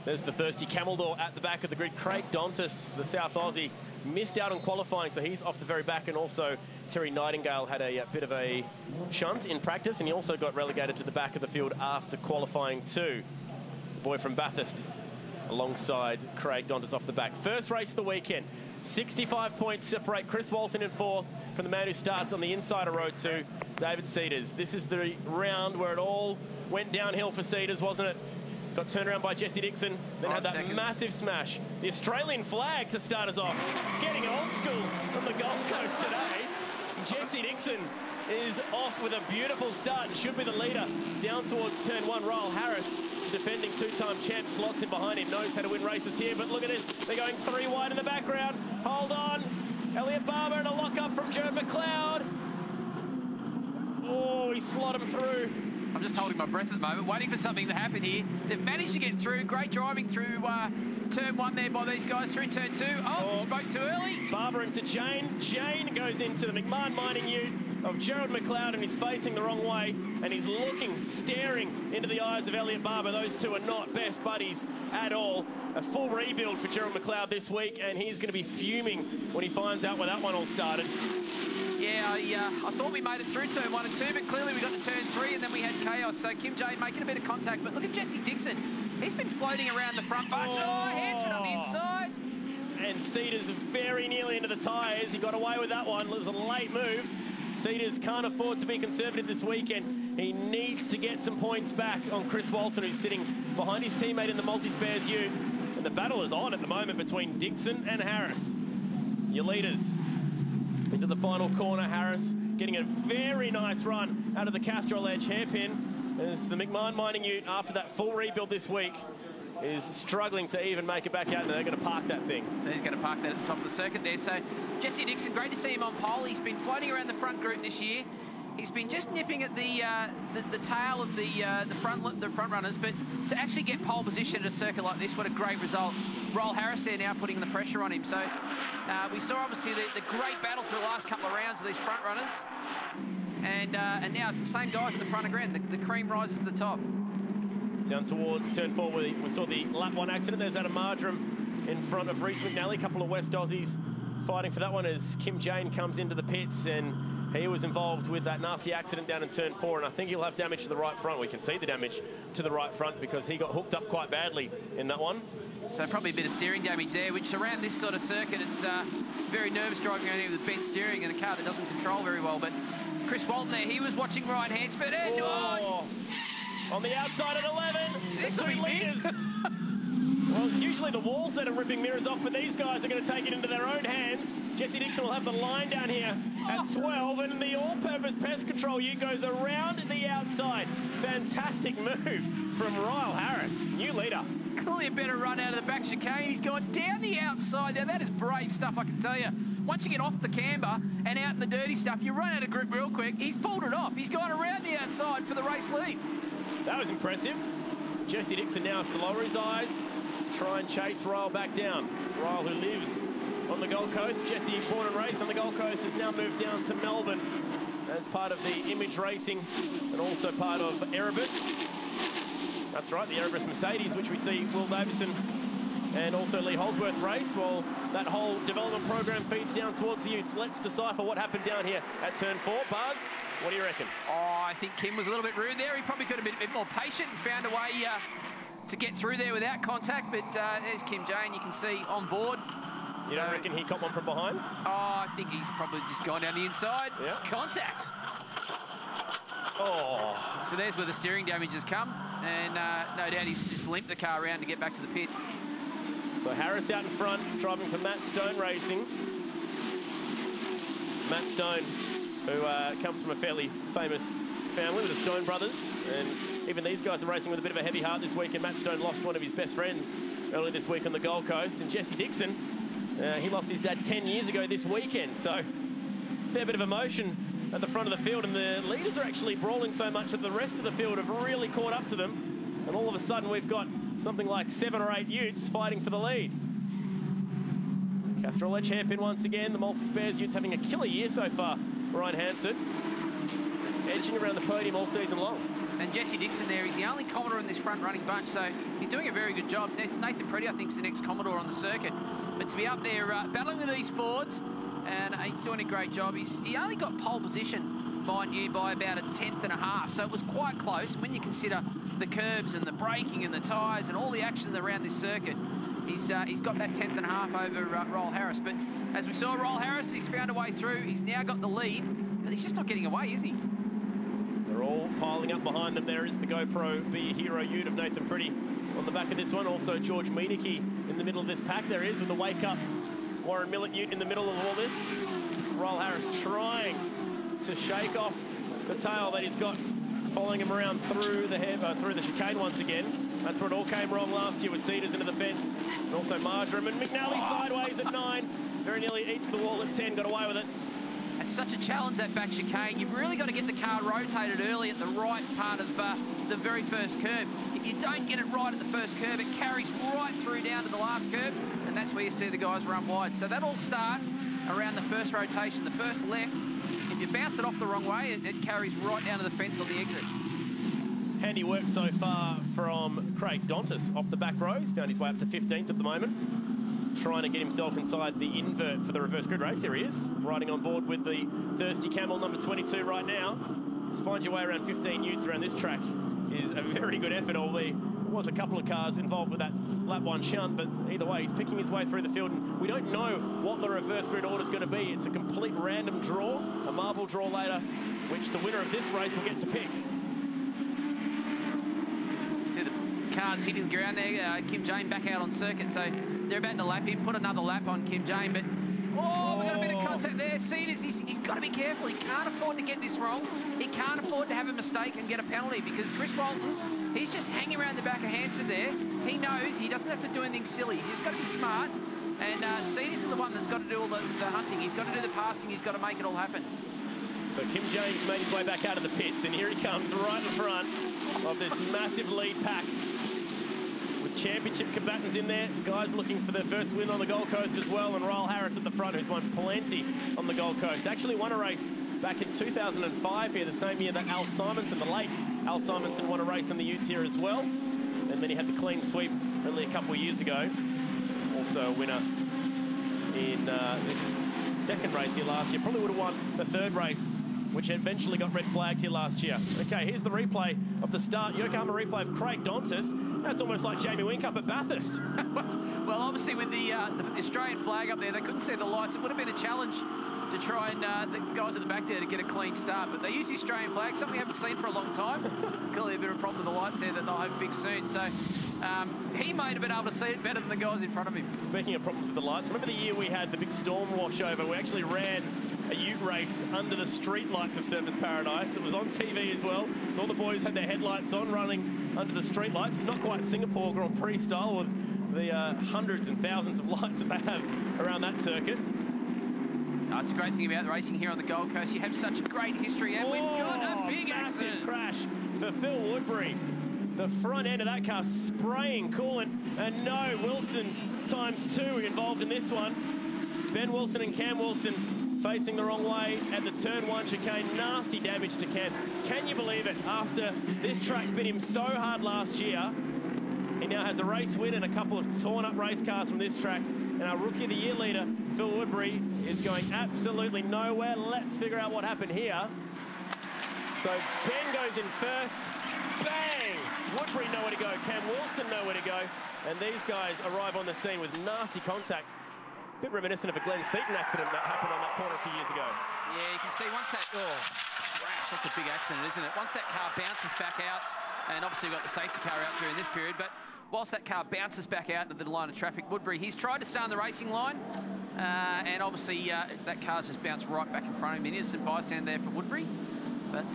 There's the thirsty Camel Door at the back of the grid. Craig Dontis, the South Aussie, missed out on qualifying, so he's off the very back. And also Terry Nightingale had a bit of a shunt in practice, and he also got relegated to the back of the field after qualifying too. The boy from Bathurst alongside Craig Dontis off the back. First race of the weekend. 65 points separate Chris Walton in fourth from the man who starts on the inside of row 2, David Cedars. This is the round where it all went downhill for Cedars, wasn't it? Got turned around by Jesse Dixon, then had that massive smash. The Australian flag to start us off. Getting it old school from the Gold Coast today. Jesse Dixon is off with a beautiful start and should be the leader down towards turn 1. Ryle Harris, defending two-time champ, slots in behind him, knows how to win races here, but look at this. They're going 3 wide in the background. Hold on. Elliot Barber and a lock-up from Jared McLeod. Oh, he slot him through. I'm just holding my breath at the moment, waiting for something to happen here. They've managed to get through. Great driving through turn 1 there by these guys, through turn 2. Oh, spoke too early. Barber into Jane. Jane goes into the McMahon Mining Ute of Gerald McLeod, and he's facing the wrong way, and he's looking, staring into the eyes of Elliot Barber. Those two are not best buddies at all. A full rebuild for Gerald McLeod this week, and he's going to be fuming when he finds out where that one all started. Yeah, I thought we made it through turn 1 and 2, but clearly we got to turn 3 and then we had chaos. So Kim Jane making a bit of contact, but look at Jesse Dixon. He's been floating around the front bunch. Oh, Hansford on the inside. And Cedars very nearly into the tyres. He got away with that one. It was a late move. Cedars can't afford to be conservative this weekend. He needs to get some points back on Chris Walton, who's sitting behind his teammate in the multi-spares ute. And the battle is on at the moment between Dixon and Harris. Your leaders. Into the final corner, Harris getting a very nice run out of the Castrol Edge hairpin as the McMahon Mining Ute, after that full rebuild this week, is struggling to even make it back out, and they're going to park that thing. He's going to park that at the top of the circuit there. So Jesse Dixon, great to see him on pole. He's been floating around the front group this year. He's been just nipping at the tail of the front runners, but to actually get pole position at a circuit like this, what a great result. Ryle Harris there now putting the pressure on him. So we saw obviously the great battle for the last couple of rounds of these front runners, and now it's the same guys at the front again. The cream rises to the top. Down towards turn 4, we saw the lap 1 accident. There's Adam Marjoram in front of Reece McNally. A couple of West Aussies fighting for that one as Kim Jane comes into the pits, and he was involved with that nasty accident down in turn 4, and I think he'll have damage to the right front. We can see the damage to the right front because he got hooked up quite badly in that one. So probably a bit of steering damage there, which around this sort of circuit, it's very nervous driving around here with bent steering and a car that doesn't control very well. But Chris Walton there, he was watching Ryan Hansford. And on the outside at 11, this the will be two leaders. Well, it's usually the walls that are ripping mirrors off, but these guys are going to take it into their own hands. Jesse Dixon will have the line down here at 12, and the all-purpose pest control ute goes around the outside. Fantastic move from Ryle Harris, new leader. Clearly a better run out of the back chicane. He's gone down the outside. Now, that is brave stuff, I can tell you. Once you get off the camber and out in the dirty stuff, you run out of grip real quick. He's pulled it off. He's gone around the outside for the race lead. That was impressive. Jesse Dixon now has to lower his eyes, try and chase Ryle back down. Ryle, who lives on the Gold Coast. Jesse, born and raised on the Gold Coast, has now moved down to Melbourne as part of the Image Racing and also part of Erebus. That's right, the Erebus Mercedes, which we see Will Davison and also Lee Holdsworth race. Well, that whole development program feeds down towards the utes. Let's decipher what happened down here at turn 4. Bugs, what do you reckon? Oh, I think Kim was a little bit rude there. He probably could have been a bit more patient and found a way to get through there without contact. But there's Kim Jane, you can see on board. You don't reckon he caught one from behind? Oh, I think he's probably just gone down the inside. Yeah. Contact. Oh. So there's where the steering damage has come. And no doubt he's just limped the car around to get back to the pits. So Harris out in front, driving for Matt Stone Racing. Matt Stone, who comes from a fairly famous family with the Stone brothers. And even these guys are racing with a bit of a heavy heart this week. And Matt Stone lost one of his best friends earlier this week on the Gold Coast. And Jesse Dixon, he lost his dad 10 years ago this weekend. So fair bit of emotion at the front of the field. And the leaders are actually brawling so much that the rest of the field have really caught up to them. And all of a sudden, we've got something like 7 or 8 utes fighting for the lead. Castrol Edge hairpin once again. The multi-spares utes having a killer year so far. Ryan Hansford edging around the podium all season long. And Jesse Dixon there, he's the only Commodore in this front running bunch, so he's doing a very good job. Nathan Preddy, I think, is the next Commodore on the circuit. But to be up there battling with these Fords, and he's doing a great job. He only got pole position, mind you, by about 1/10.5, so it was quite close. And when you consider the curbs and the braking and the tyres and all the action around this circuit, he's got that 1/10.5 over Roll Harris. But as we saw, Roll Harris, he's found a way through. He's now got the lead, but he's just not getting away, is he? They're all piling up behind them. There is the GoPro Be a Hero ute of Nathan Preddy on the back of this one. Also George Meineke in the middle of this pack. There is with the Wake Up Warren Millett ute in the middle of all this. Roll Harris trying to shake off the tail that he's got following him around through the chicane once again. That's where it all came wrong last year with Cedars into the fence. And also Marjoram and McNally sideways at 9. Very nearly eats the wall at 10, got away with it. It's such a challenge, that back chicane. You've really got to get the car rotated early at the right part of the very first curb. If you don't get it right at the first curb, it carries right through down to the last curb, and that's where you see the guys run wide. So that all starts around the first rotation, the first left. If you bounce it off the wrong way, it carries right down to the fence on the exit. Handy work so far from Craig Dontis off the back row. He's found his way up to 15th at the moment, trying to get himself inside the invert for the reverse grid race. Here he is, riding on board with the Thirsty Camel number 22 right now. Just find your way around 15 utes around this track is a very good effort, although there was a couple of cars involved with that lap 1 shunt, but either way, he's picking his way through the field, and we don't know what the reverse grid order is going to be. It's a complete random draw, a marble draw later, which the winner of this race will get to pick. See the cars hitting the ground there. Kim Jane back out on circuit, so they're about to lap him, put another lap on Kim Jane, but oh, we've got a bit of contact there. Cedars, he's got to be careful. He can't afford to get this wrong. He can't afford to have a mistake and get a penalty, because Chris Walton, he's just hanging around the back of Hansford there. He knows he doesn't have to do anything silly. He's just got to be smart, and Cedars is the one that's got to do all the hunting. He's got to do the passing. He's got to make it all happen. So Kim James made his way back out of the pits, and here he comes right in front of this massive lead pack with championship combatants in there, guys looking for their first win on the Gold Coast as well, and Royal Harris at the front, who's won plenty on the Gold Coast. Actually won a race back in 2005 here, the same year that Al Simonson, the late Al Simonson, won a race in the utes here as well. And then he had the clean sweep only a couple of years ago. Also a winner in this second race here last year. Probably would have won the third race, which eventually got red flagged here last year. Okay, here's the replay of the start. Yokohama replay of Craig Dontis. That's almost like Jamie Whincup at Bathurst. Well, obviously with the Australian flag up there, they couldn't see the lights. It would have been a challenge to try and the guys at the back there to get a clean start. But they use the Australian flag, something we haven't seen for a long time. Clearly a bit of a problem with the lights there that they'll have fixed soon. So he may have been able to see it better than the guys in front of him. Speaking of problems with the lights, remember the year we had the big storm wash over? We actually ran a ute race under the street lights of Surfers Paradise. It was on TV as well. So all the boys had their headlights on, running under the street lights. It's not quite Singapore Grand Prix style with the hundreds and thousands of lights that they have around that circuit. Oh, it's a great thing about racing here on the Gold Coast. You have such a great history, and we've got a big accident. Crash for Phil Woodbury. The front end of that car spraying coolant, and no, Wilson ×2 involved in this one. Ben Wilson and Cam Wilson facing the wrong way at the turn 1 chicane. Nasty damage to Cam. Can you believe it? After this track bit him so hard last year, he now has a race win and a couple of torn up race cars from this track. And our Rookie of the Year leader, Phil Woodbury, is going absolutely nowhere. Let's figure out what happened here. So Ben goes in first. Bang! Woodbury nowhere to go. Cam Wilson nowhere to go. And these guys arrive on the scene with nasty contact. A bit reminiscent of a Glenn Seaton accident that happened on that corner a few years ago. Yeah, you can see once that... Oh, crash. That's a big accident, isn't it? Once that car bounces back out, and obviously we've got the safety car out during this period, but whilst that car bounces back out into the line of traffic, Woodbury, he's tried to stay on the racing line, and obviously that car's just bounced right back in front of him. Innocent bystander there for Woodbury, but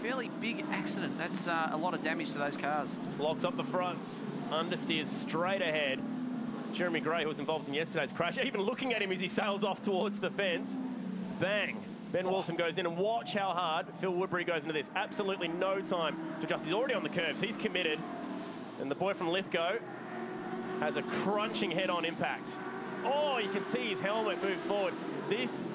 fairly big accident. That's a lot of damage to those cars. Just locks up the fronts, understeers straight ahead. Jeremy Gray, who was involved in yesterday's crash, even looking at him as he sails off towards the fence. Bang! Ben Wilson goes in, and watch how hard Phil Woodbury goes into this. Absolutely no time to adjust. He's already on the curbs. He's committed. And the boy from Lithgow has a crunching head-on impact. Oh, you can see his helmet move forward. This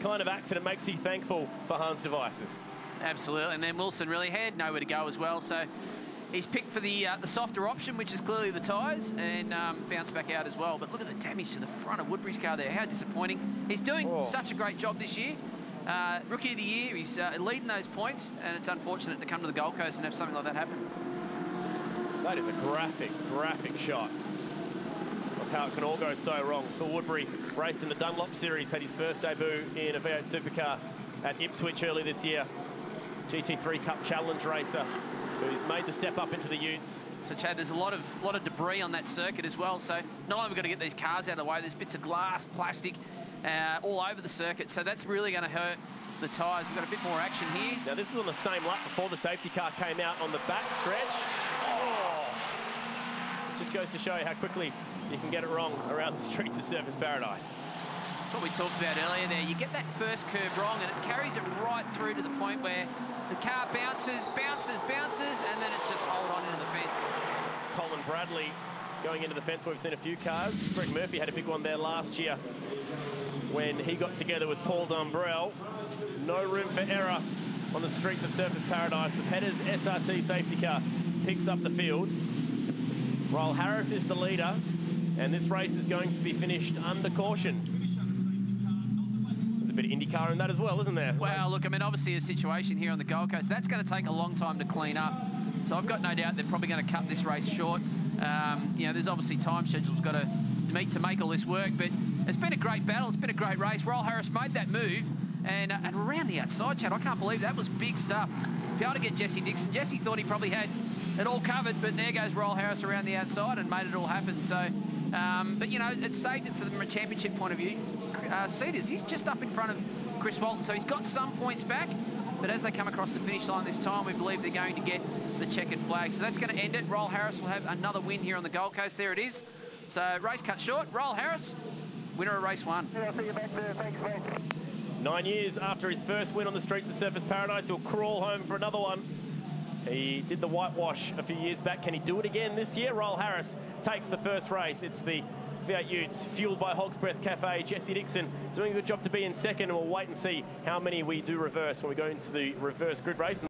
kind of accident makes you thankful for Hans Devices. Absolutely, and then Wilson really had nowhere to go as well, so he's picked for the softer option, which is clearly the tyres, and bounced back out as well. But look at the damage to the front of Woodbury's car there. How disappointing. He's doing such a great job this year. Rookie of the year, he's leading those points, and it's unfortunate to come to the Gold Coast and have something like that happen. That is a graphic shot of how it can all go so wrong. Phil Woodbury raced in the Dunlop Series, had his first debut in a V8 Supercar at Ipswich early this year. GT3 Cup Challenge racer who's made the step up into the Utes. So, Chad, there's a lot of debris on that circuit as well. So not only have we got to get these cars out of the way, there's bits of glass, plastic, all over the circuit. So that's really going to hurt the tyres. We've got a bit more action here. Now, this is on the same lap before the safety car came out on the back stretch. It just goes to show you how quickly you can get it wrong around the streets of Surfers Paradise. That's what we talked about earlier there. You get that first curve wrong and it carries it right through to the point where the car bounces, and then it's just hold on into the fence. It's Colin Bradley going into the fence. We've seen a few cars. Greg Murphy had a big one there last year when he got together with Paul Dumbrell. No room for error on the streets of Surfers Paradise. The Petters SRT safety car picks up the field. Royal Harris is the leader, and this race is going to be finished under caution. There's a bit of IndyCar in that as well, isn't there? Well, look, I mean, obviously a situation here on the Gold Coast, that's going to take a long time to clean up. So I've got no doubt they're probably going to cut this race short. You know, there's obviously time schedules got to meet to make all this work, but it's been a great battle. It's been a great race. Royal Harris made that move, and around the outside, Chad, I can't believe that was big stuff. Be able to get Jesse Dixon. Jesse thought he probably had it all covered, but there goes Royal Harris around the outside and made it all happen. So, but you know, it saved it from a championship point of view. Cedars, he's just up in front of Chris Walton, so he's got some points back. But as they come across the finish line this time, we believe they're going to get the checkered flag. So that's going to end it. Royal Harris will have another win here on the Gold Coast. There it is. So race cut short. Royal Harris, winner of race 1. Yeah, I'll see you back there. Thanks, mate. 9 years after his first win on the streets of Surfers Paradise, he'll crawl home for another one. He did the whitewash a few years back. Can he do it again this year? Royal Harris takes the first race. It's the V8 Utes, fueled by Hog's Breath Cafe. Jesse Dixon doing a good job to be in second, and we'll wait and see how many we do reverse when we go into the reverse grid race.